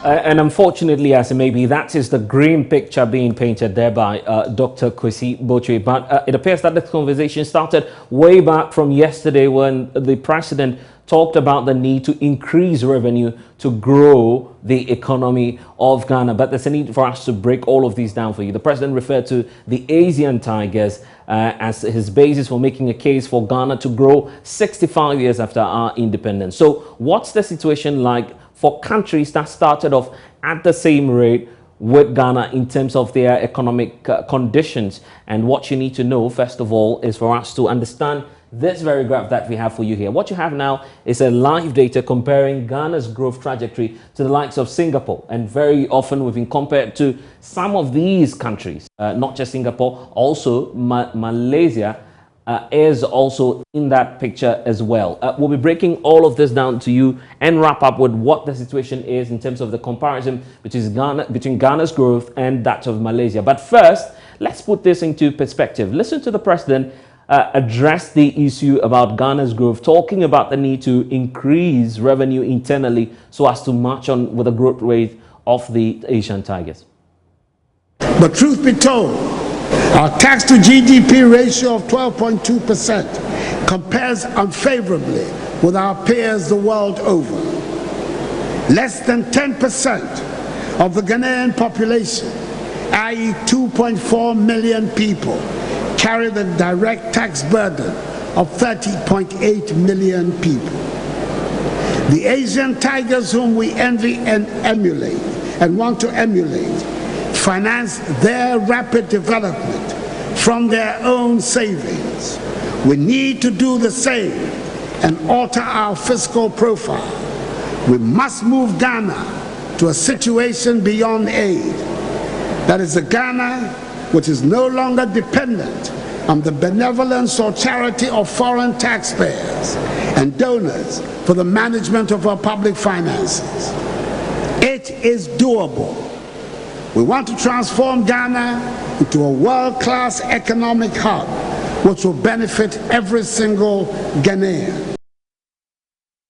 And unfortunately, as it may be, that is the grim picture being painted there by Dr. Kwesi Botwe. But it appears that this conversation started way back from yesterday when the president talked about the need to increase revenue to grow the economy of Ghana. But there's a need for us to break all of these down for you. The president referred to the Asian tigers as his basis for making a case for Ghana to grow 65 years after our independence. So what's the situation like for countries that started off at the same rate with Ghana in terms of their economic conditions? And what you need to know, first of all, is for us to understand this very graph that we have for you here. What you have now is a live data comparing Ghana's growth trajectory to the likes of Singapore. And very often we've been compared to some of these countries, not just Singapore, also Malaysia is also in that picture as well. We'll be breaking all of this down to you and wrap up with what the situation is in terms of the comparison between Ghana's growth and that of Malaysia. But first, let's put this into perspective. Listen to the president address the issue about Ghana's growth, talking about the need to increase revenue internally so as to match on with the growth rate of the Asian tigers. But truth be told, our tax to GDP ratio of 12.2% compares unfavorably with our peers the world over. Less than 10% of the Ghanaian population, i.e. 2.4 million people, carry the direct tax burden of 30.8 million people. The Asian tigers whom we envy and emulate and want to emulate finance their rapid development from their own savings. We need to do the same and alter our fiscal profile. We must move Ghana to a situation beyond aid. That is a Ghana which is no longer dependent on the benevolence or charity of foreign taxpayers and donors for the management of our public finances. It is doable. We want to transform Ghana into a world-class economic hub which will benefit every single Ghanaian.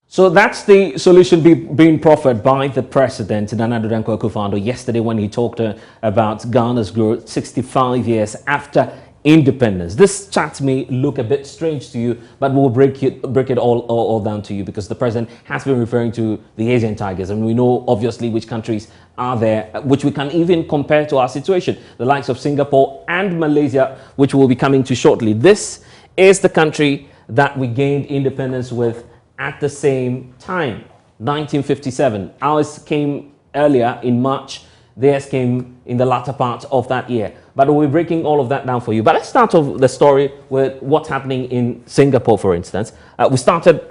So that's the solution being proffered by the president, Nana Addo Dankwa Akufo-Addo, yesterday when he talked about Ghana's growth 65 years after independence. This chat may look a bit strange to you, but we'll break it all down to you, because the president has been referring to the Asian tigers, and we know obviously which countries are there, which we can even compare to our situation, the likes of Singapore and Malaysia, which we'll be coming to shortly. This is the country that we gained independence with at the same time, 1957. Ours came earlier in March, theirs came in the latter part of that year. But we'll be breaking all of that down for you. But let's start off the story with what's happening in Singapore, for instance. We started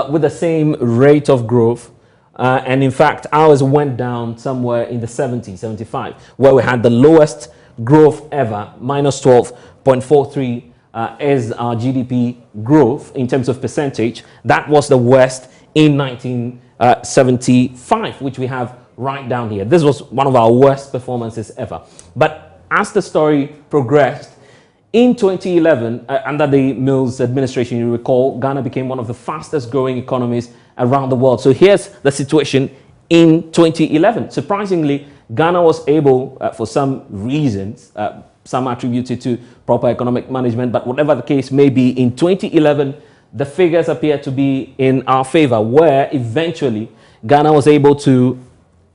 with the same rate of growth. And in fact, ours went down somewhere in the 70s, 75, where we had the lowest growth ever, minus 12.43 is our GDP growth in terms of percentage. That was the worst in 1975, which we have right down here. This was one of our worst performances ever. But as the story progressed, in 2011, under the Mills administration, you recall, Ghana became one of the fastest growing economies around the world. So here's the situation in 2011. Surprisingly, Ghana was able, for some reasons, some attributed to proper economic management, but whatever the case may be, in 2011, the figures appear to be in our favor, where eventually Ghana was able to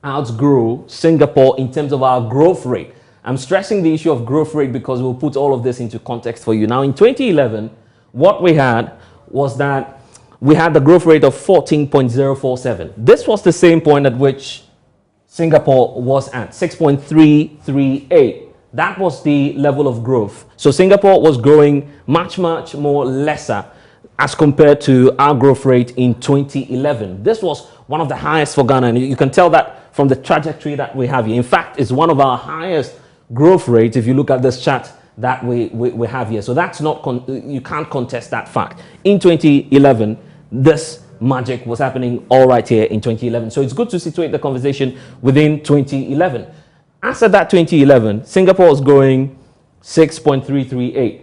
outgrow Singapore in terms of our growth rate. I'm stressing the issue of growth rate because we'll put all of this into context for you. Now, in 2011, what we had was that we had the growth rate of 14.047. This was the same point at which Singapore was at, 6.338. That was the level of growth. So Singapore was growing much more lesser as compared to our growth rate in 2011. This was one of the highest for Ghana, and you can tell that from the trajectory that we have here. In fact, it's one of our highest growth rates if you look at this chart that we have here. So that's not, you can't contest that fact. In 2011, this magic was happening all right here in 2011. So it's good to situate the conversation within 2011. After that 2011, Singapore was growing 6.338.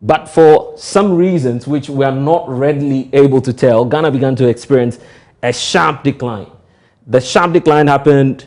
But for some reasons which we are not readily able to tell, Ghana began to experience a sharp decline. The sharp decline happened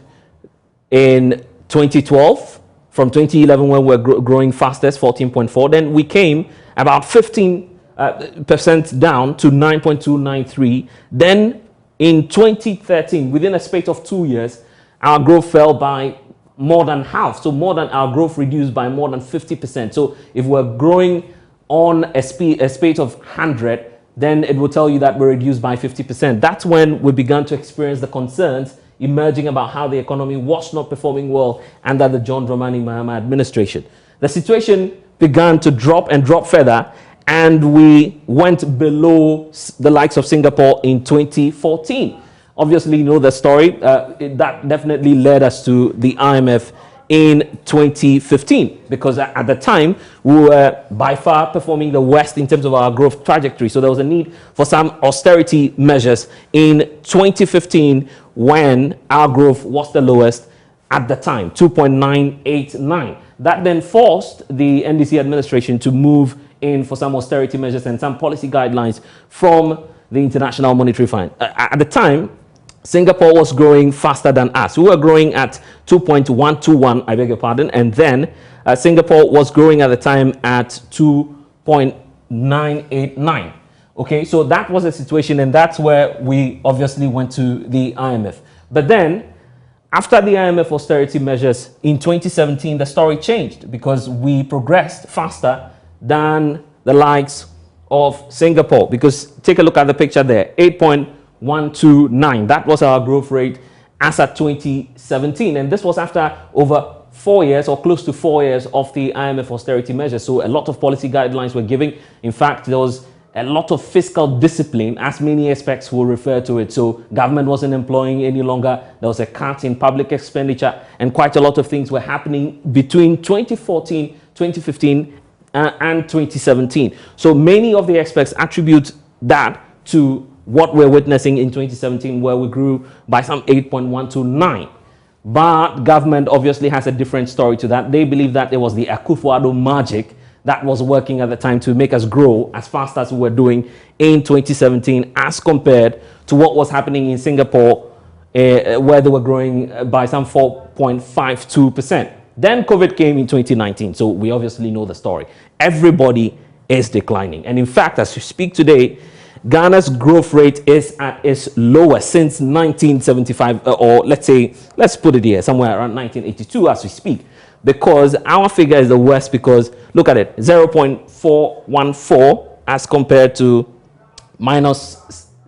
in 2012, from 2011 when we were growing fastest, 14.4. Then we came about 15% down to 9.293. Then in 2013, within a space of 2 years, our growth fell by more than half. So more than our growth reduced by more than 50%. So if we're growing on a space of 100, then it will tell you that we're reduced by 50%. That's when we began to experience the concerns emerging about how the economy was not performing well under the John Dramani Mahama administration. The situation began to drop and drop further, and we went below the likes of Singapore in 2014. Obviously, you know the story. That definitely led us to the IMF in 2015, because at the time we were by far performing the worst in terms of our growth trajectory. So there was a need for some austerity measures in 2015 when our growth was the lowest at the time, 2.989. That then forced the NDC administration to move in for some austerity measures and some policy guidelines from the International Monetary Fund. At the time, Singapore was growing faster than us. We were growing at 2.121, I beg your pardon, and then Singapore was growing at the time at 2.989. Okay, so that was the situation, and that's where we obviously went to the IMF. But then, after the IMF austerity measures in 2017, the story changed because we progressed faster than the likes of Singapore. Because take a look at the picture there, 8.129. That was our growth rate as at 2017. And this was after over 4 years or close to 4 years of the IMF austerity measures. So a lot of policy guidelines were given. In fact, there was a lot of fiscal discipline, as many experts will refer to it. So government wasn't employing any longer. There was a cut in public expenditure, and quite a lot of things were happening between 2014, 2015, and 2017. So many of the experts attribute that to what we're witnessing in 2017, where we grew by some 8.129. But government obviously has a different story to that. They believe that it was the Akufo-Addo magic that was working at the time to make us grow as fast as we were doing in 2017 as compared to what was happening in Singapore, where they were growing by some 4.52%. Then COVID came in 2019, so we obviously know the story. Everybody is declining. And in fact, as we speak today, Ghana's growth rate is at its lowest since 1975, or let's put it here, somewhere around 1982 as we speak. Because our figure is the worst, because look at it, 0.414 as compared to minus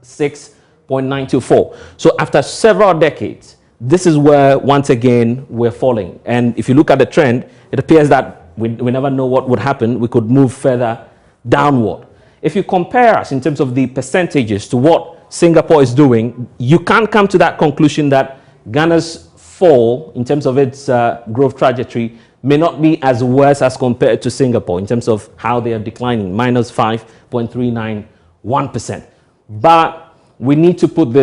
6.924. So after several decades, this is where once again we're falling. And if you look at the trend, it appears that we never know what would happen. We could move further downward. If you compare us in terms of the percentages to what Singapore is doing, you can't come to that conclusion that Ghana's fall in terms of its growth trajectory may not be as worse as compared to Singapore in terms of how they are declining, minus 5.391%. But we need to put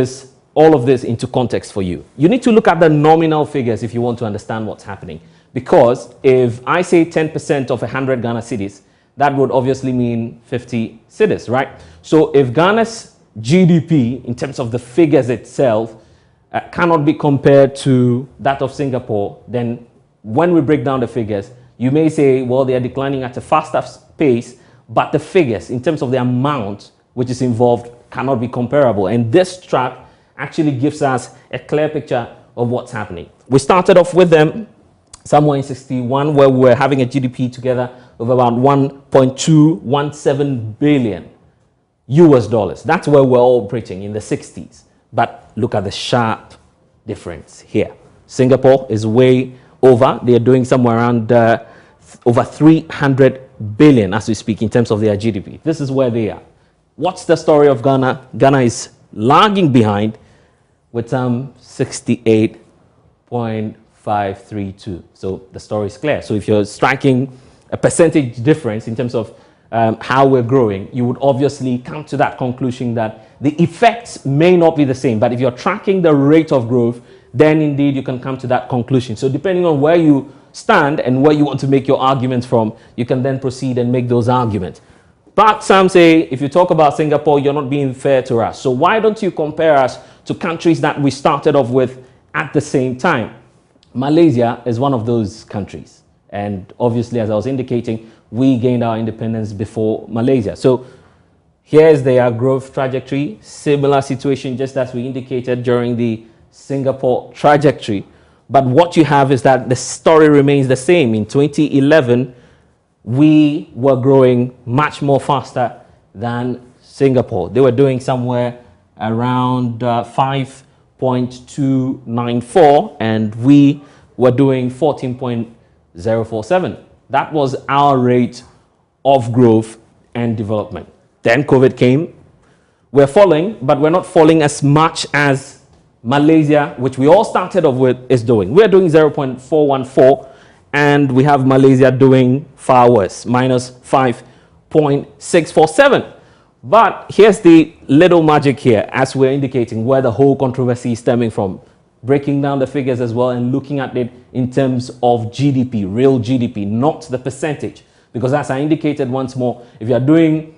all of this into context for you. You need to look at the nominal figures if you want to understand what's happening. Because if I say 10% of 100 Ghana cedis, that would obviously mean 50 cedis, right? So if Ghana's GDP, in terms of the figures itself, cannot be compared to that of Singapore, then when we break down the figures, you may say, well, they are declining at a faster pace, but the figures, in terms of the amount which is involved, cannot be comparable. And this chart actually gives us a clear picture of what's happening. We started off with them somewhere in 61, where we were having a GDP together of about 1.217 billion US dollars. That's where we're operating in the 60s. But look at the sharp difference here. Singapore is way over. They are doing somewhere around over 300 billion as we speak in terms of their GDP. This is where they are. What's the story of Ghana? Ghana is lagging behind with some 68.532. So the story is clear. So if you're striking a percentage difference in terms of how we're growing, you would obviously come to that conclusion that the effects may not be the same. But if you're tracking the rate of growth, then indeed you can come to that conclusion. So depending on where you stand and where you want to make your arguments from, you can then proceed and make those arguments. But some say if you talk about Singapore, you're not being fair to us. So why don't you compare us to countries that we started off with at the same time? Malaysia is one of those countries. And obviously, as I was indicating, we gained our independence before Malaysia. So here's their growth trajectory. Similar situation, just as we indicated during the Singapore trajectory. But what you have is that the story remains the same. In 2011, we were growing much more faster than Singapore. They were doing somewhere around 5.294 and we were doing 14.047. That was our rate of growth and development. Then COVID came. We're falling, but we're not falling as much as Malaysia, which we all started off with, is doing. We're doing 0.414 and we have Malaysia doing far worse, minus 5.647. But here's the little magic here, as we're indicating where the whole controversy is stemming from. Breaking down the figures as well and looking at it in terms of GDP, real GDP, not the percentage. Because as I indicated once more, if you're doing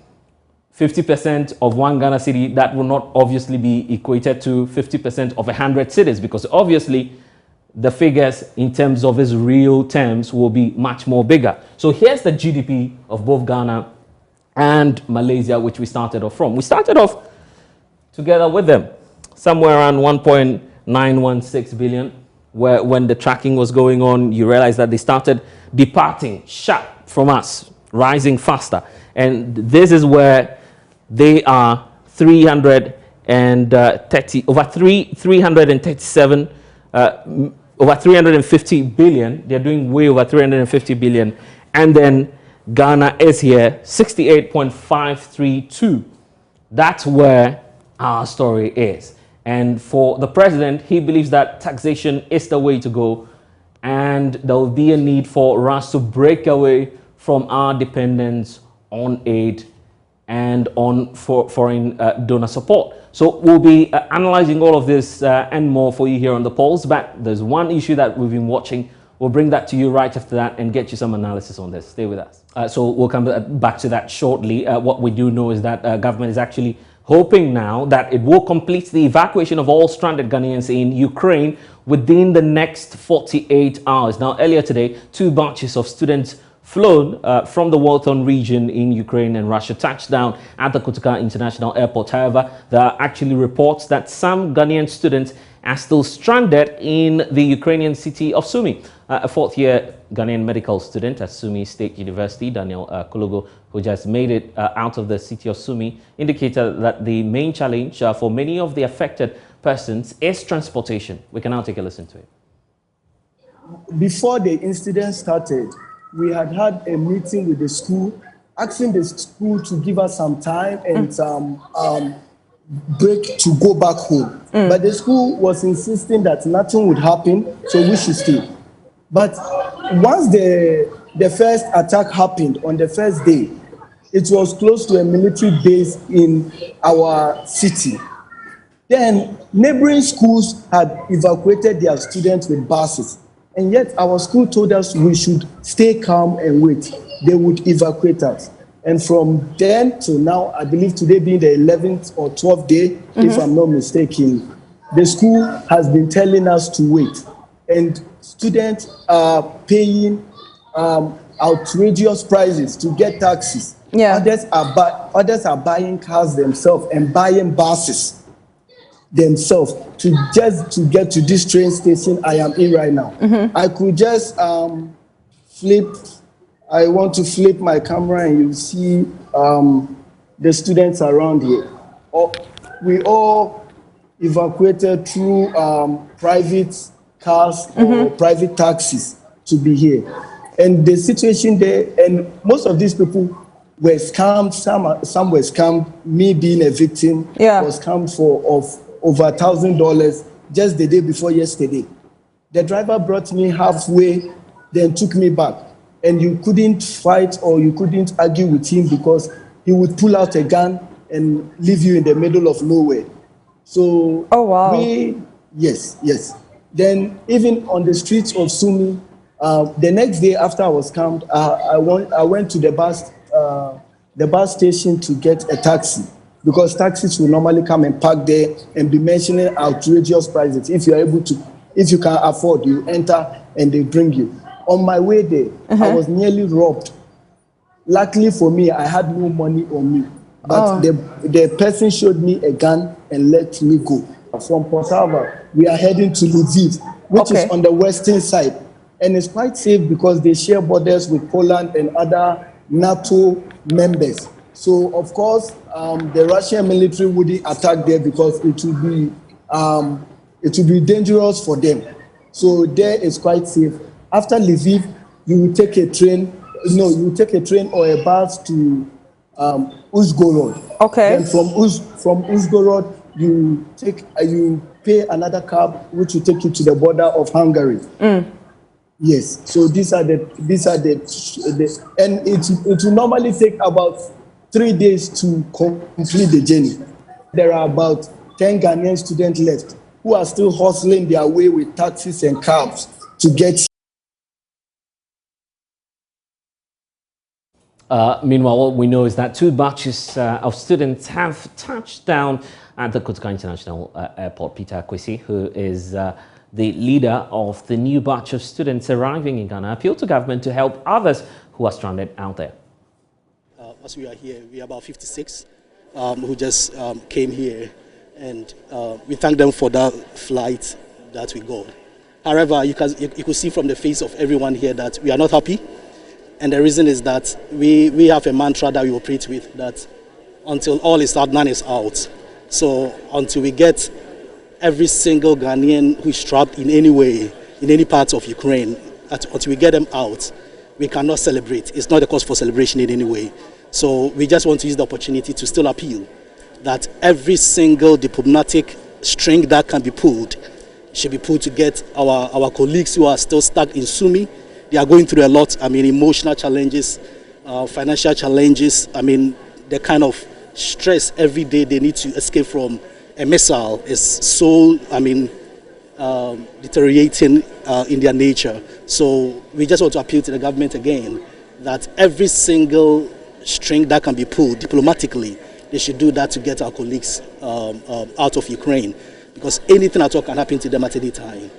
50% of one Ghana city, that will not obviously be equated to 50% of 100 cities, because obviously the figures in terms of its real terms will be much more bigger. So here's the GDP of both Ghana and Malaysia, which we started off from. We started off together with them, somewhere around 1.916 billion, where when the tracking was going on, you realize that they started departing sharp from us, rising faster. And this is where they are 337 over 350 billion. They're doing way over 350 billion. And then Ghana is here, 68.532. That's where our story is. And for the president, he believes that taxation is the way to go. And there will be a need for us to break away from our dependence on aid and on foreign donor support. So we'll be analyzing all of this and more for you here on the polls. But there's one issue that we've been watching. We'll bring that to you right after that and get you some analysis on this. Stay with us. So we'll come back to that shortly. What we do know is that government is actually hoping now that it will complete the evacuation of all stranded Ghanaians in Ukraine within the next 48 hours. Now, earlier today, 2 batches of students flown from the Walton region in Ukraine and Russia touched down at the Kotoka International Airport. However, there are actually reports that some Ghanaian students are still stranded in the Ukrainian city of Sumy. A fourth-year Ghanaian medical student at Sumy State University, Daniel Kulugo, who just made it out of the city of Sumy, indicated that the main challenge for many of the affected persons is transportation. We can now take a listen to it. Before the incident started, we had a meeting with the school, asking the school to give us some time and some break to go back home. But the school was insisting that nothing would happen, so we should stay. But once the first attack happened on the first day, it was close to a military base in our city. Then neighboring schools had evacuated their students with buses. And yet our school told us we should stay calm and wait. They would evacuate us. And from then to now, I believe today being the 11th or 12th day, if I'm not mistaken, the school has been telling us to wait. And students are paying outrageous prices to get taxis. Yeah. Others are buying cars themselves and buying buses themselves to get to this train station I am in right now. I could just I want to flip my camera and you see the students around here. We all evacuated through private cars or private taxis to be here. And the situation there, and most of these people were scammed, some were scammed, me being a victim, was scammed of over $1,000 just the day before yesterday. The driver brought me halfway, then took me back. And you couldn't fight or you couldn't argue with him because he would pull out a gun and leave you in the middle of nowhere. So, yes. Then even on the streets of Sumy, the next day after I was scammed, I went to the bus the bus station to get a taxi, because taxis will normally come and park there and be mentioning outrageous prices. If you are able to, if you can afford, you enter and they bring you. On my way there, I was nearly robbed. Luckily for me, I had no money on me, but the person showed me a gun and let me go. From Port Harcourt, we are heading to Lviv, which is on the western side, and it's quite safe because they share borders with Poland and other NATO members. So of course, the Russian military wouldn't attack there because it would be dangerous for them. So there is quite safe. After Lviv, you will take a train. No, you will take a train or a bus to Uzhgorod. Okay. Then from Uzhgorod, you pay another cab which will take you to the border of Hungary. Yes. So these are the and it will normally take about 3 days to complete the journey. There are about 10 Ghanaian students left who are still hustling their way with taxis and cabs to get. Meanwhile, what we know is that 2 batches of students have touched down at the Kotoka International Airport. Peter Akwesi, who is the leader of the new batch of students arriving in Ghana, appealed to government to help others who are stranded out there. As we are here, we are about 56 who just came here, and we thank them for that flight that we got. However, you could see from the face of everyone here that we are not happy. And the reason is that we have a mantra that we operate with, that until all is out, none is out. So until we get every single Ghanaian who is trapped in any way, in any part of Ukraine, until we get them out, we cannot celebrate. It's not a cause for celebration in any way. So we just want to use the opportunity to still appeal that every single diplomatic string that can be pulled should be pulled to get our colleagues who are still stuck in Sumi. They are going through a lot, emotional challenges, financial challenges. The kind of stress every day they need to escape from a missile is so, deteriorating in their nature. So we just want to appeal to the government again that every single string that can be pulled diplomatically, they should do that to get our colleagues out of Ukraine, because anything at all can happen to them at any time.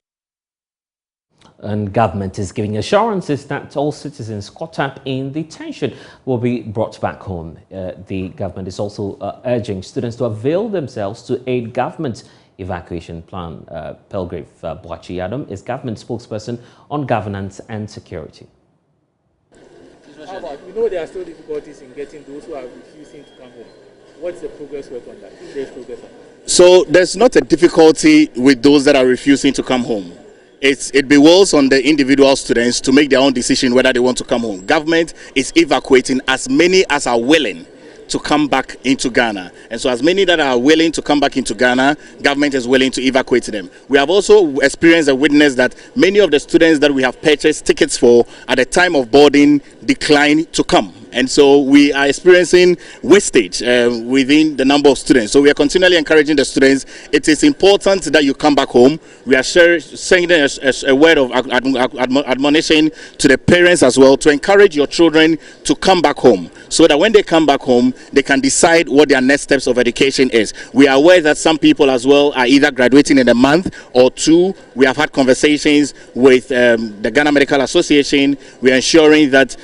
And government is giving assurances that all citizens caught up in detention will be brought back home. The government is also urging students to avail themselves to aid government evacuation plan. Pelgrave Boachi Adam is government spokesperson on governance and security. How about, we know there are still difficulties in getting those who are refusing to come home. What's the progress work on that? If there's progress on that? So there's not a difficulty with those that are refusing to come home. It bewills on the individual students to make their own decision whether they want to come home. Government is evacuating as many as are willing to come back into Ghana. And so as many that are willing to come back into Ghana, government is willing to evacuate them. We have also experienced and witnessed that many of the students that we have purchased tickets for at the time of boarding declined to come. And so we are experiencing wastage within the number of students. So we are continually encouraging the students. It is important that you come back home. We are saying a word of admonition to the parents as well, to encourage your children to come back home, so that when they come back home, they can decide what their next steps of education is. We are aware that some people as well are either graduating in a month or 2. We have had conversations with the Ghana Medical Association. We are ensuring that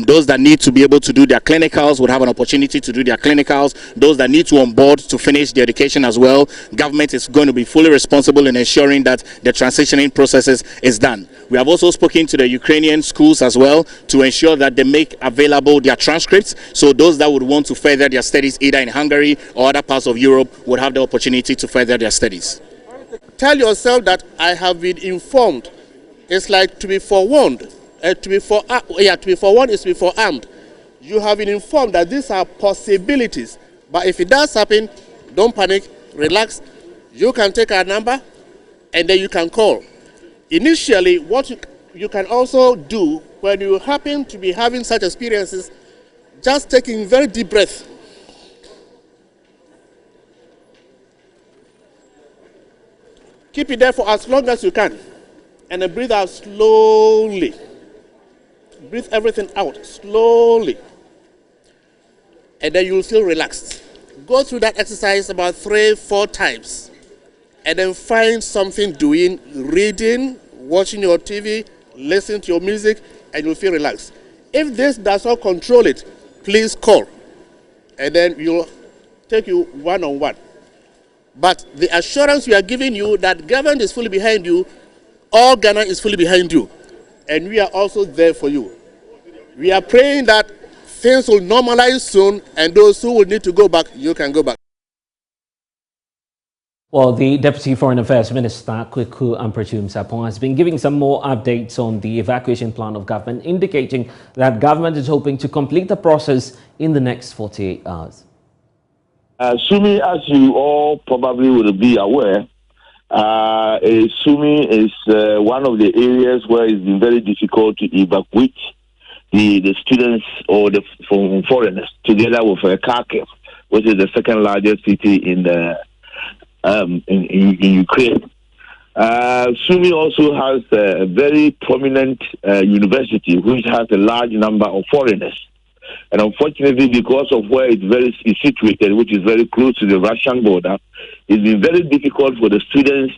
those that need to be able to do their clinicals would have an opportunity to do their clinicals. Those that need to onboard to finish their education as well, government is going to be fully responsible in ensuring that the transitioning processes is done. We have also spoken to the Ukrainian schools as well to ensure that they make available their transcripts, so those that would want to further their studies either in Hungary or other parts of Europe would have the opportunity to further their studies. Tell yourself that I have been informed. It's like to be forewarned. To be forewarned is to be forearmed. You have been informed that these are possibilities, but if it does happen, don't panic, relax. You can take our number and then you can call. Initially, what you can also do when you happen to be having such experiences, just taking very deep breath. Keep it there for as long as you can, and then breathe out slowly. Breathe everything out slowly. and then you'll feel relaxed. Go through that exercise about 3-4 times, and then find something doing, reading, watching your TV, listening to your music, and you'll feel relaxed. If this does not control it, please call, and then we'll take you one-on-one. But the assurance we are giving you that Gov't is fully behind you, all Ghana is fully behind you, and we are also there for you. We are praying that things will normalize soon, and those who will need to go back, you can go back. Well, the Deputy Foreign Affairs Minister, Kweku Ampratum Sapon, has been giving some more updates on the evacuation plan of government, indicating that government is hoping to complete the process in the next 48 hours. Sumi, as you all probably will be aware, Sumi is one of the areas where it's been very difficult to evacuate the students or the foreigners together with Kharkiv, which is the second largest city in Ukraine. Sumi also has a very prominent university which has a large number of foreigners. And unfortunately, because of where it's situated, which is very close to the Russian border, it's been very difficult for the students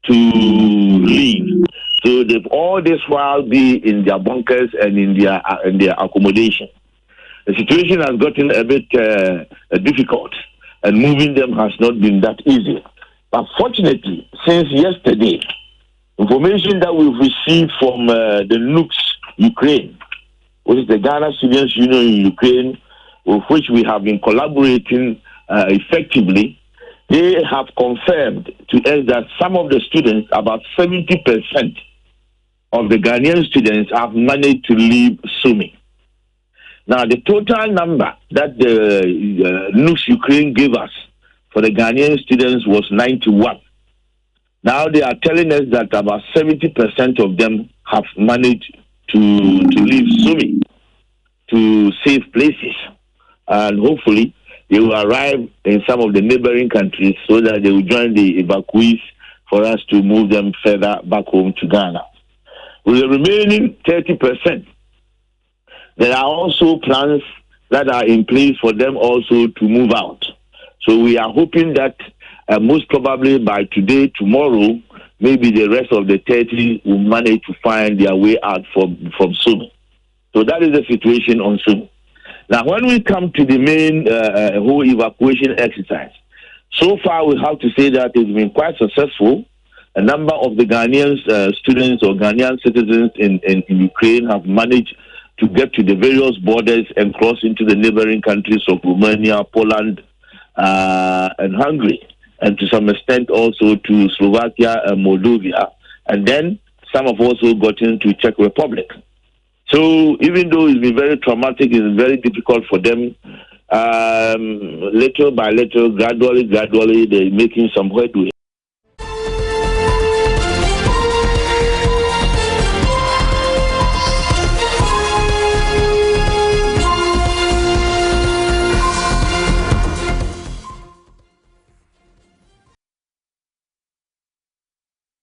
to leave. So they've all this while be in their bunkers and in their accommodation. The situation has gotten a bit difficult, and moving them has not been that easy. But fortunately, since yesterday, information that we've received from the NUCS Ukraine, which is the Ghana Students Union in Ukraine, with which we have been collaborating effectively, they have confirmed to us that some of the students, about 70% of the Ghanaian students, have managed to leave Sumi. Now, the total number that the NUCS Ukraine gave us for the Ghanaian students was 91. Now they are telling us that about 70% of them have managed to leave Sumi to safe places, and hopefully they will arrive in some of the neighboring countries so that they will join the evacuees for us to move them further back home to Ghana. With the remaining 30%, there are also plans that are in place for them also to move out. So we are hoping that most probably by today, tomorrow, maybe the rest of the 30 will manage to find their way out from Sumi. So that is the situation on Sumi. Now, when we come to the main whole evacuation exercise, so far we have to say that it's been quite successful. A number of the Ghanaian students or Ghanaian citizens in Ukraine have managed to get to the various borders and cross into the neighboring countries of Romania, Poland, and Hungary, and to some extent also to Slovakia and Moldova. And then some have also gotten to Czech Republic. So even though it's been very traumatic, it's very difficult for them, little by little, gradually, they're making some headway.